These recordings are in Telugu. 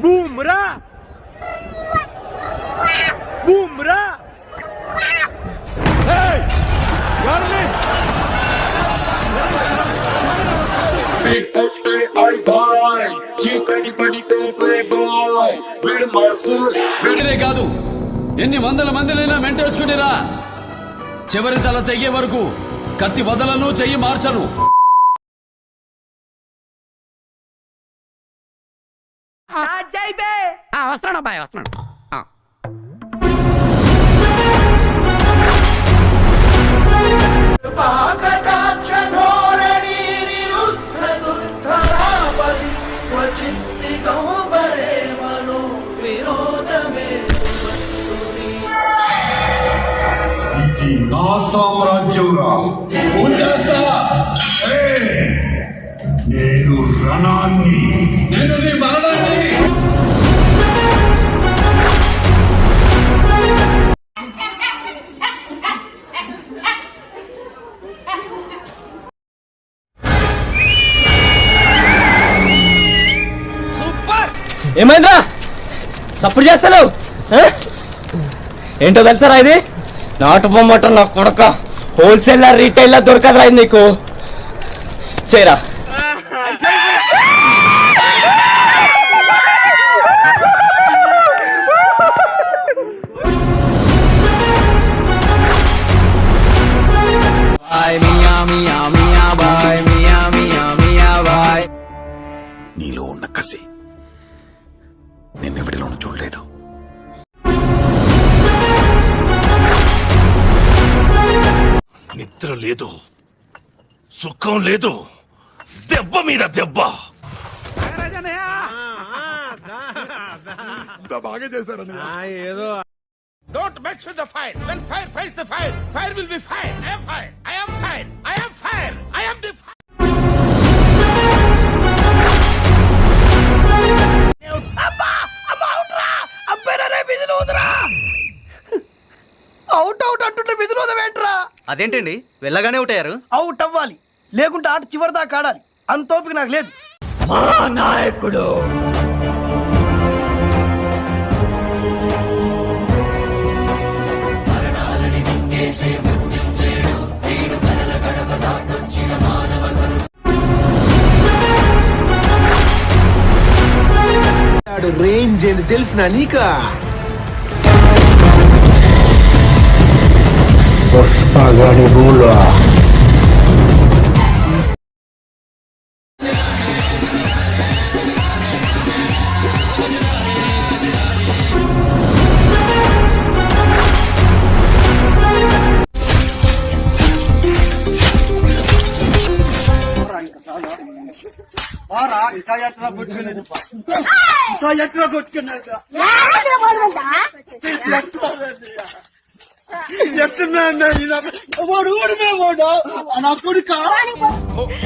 బూమ్రా బూమ్రా కాదు ఎన్ని వందల మందినైనా మెంటేసుకునిరా చివరి తల తెగే వరకు కత్తి వదలను చెయ్యి మార్చను. వస్తున్నాడు అబ్బాయి వస్తున్నాడు. నా సామ్రాజ్యంగా నేను రణాన్ని నేను నీ మరణాన్ని ఏమైందిరా సపోర్ట్ చేస్తావు ఏంటో తెలుసారా ఇది నాటు బొమ్మట నా కొడక హోల్సేలర్ రీటైలర్ దొరకదురా ఇది నీకు చేయరా నీలో ఉన్న కసి నిన్నెవడిలోనూ చూడలేదు. నిద్ర లేదు, సుఖం లేదు, దెబ్బ మీద దెబ్బ. బాగా చేశారని ఏదో Don't mess with the fire. When fire fights the fire, fire will be fire. I am fire. I am fire. I am fire. I am the fire. Out out అంటుంటే విధులోదవేంట్రా? అదేంటండి వెళ్ళగానే అవుట్ అయ్యారు? అవుట్ అవ్వాలి, లేకుంటే ఆట చివరి దాకా ఆడాలి. అంత ఓపిక నాకు లేదు. మా నాయకుడు రేంజ్ ఏంది తెలిసిన నీకా? పుష్పగడి బూలా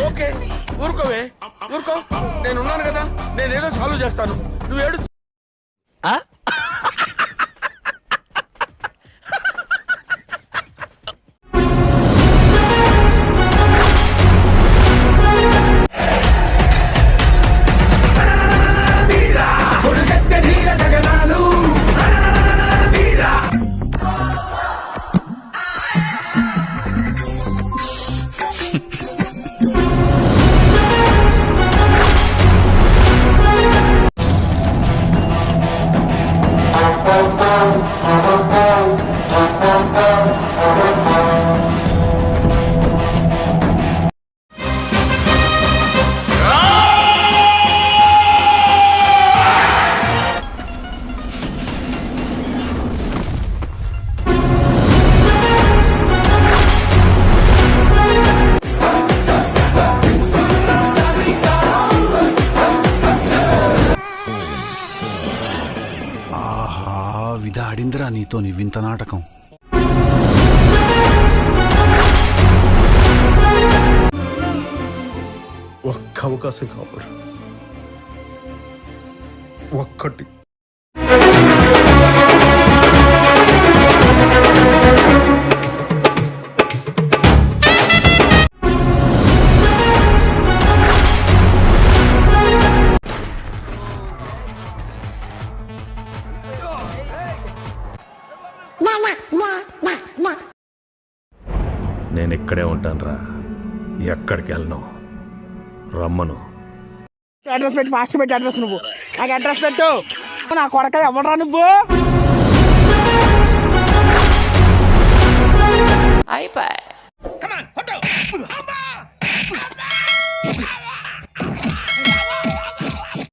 ఓకే ఊరుకోవే, ఊరుకో. నేనున్నాను కదా, నేనేదో సాల్వ్ చేస్తాను. నువ్వు ఏడు. విధ ఆడిందిరా నీతో నీ వింత నాటకం. ఒక్క అవకాశం కావాలి, ఒక్కటి. నేను ఇక్కడే ఉంటాను రా, ఎక్కడికి వెళ్ళను. రమ్మను. అడ్రస్ పెట్టి ఫాస్ట్ పెట్టి అడ్రస్ నువ్వు నాకు అడ్రస్ పెట్టు. నా కొడక ఎవడరా నువ్వు? Come on, hot dog.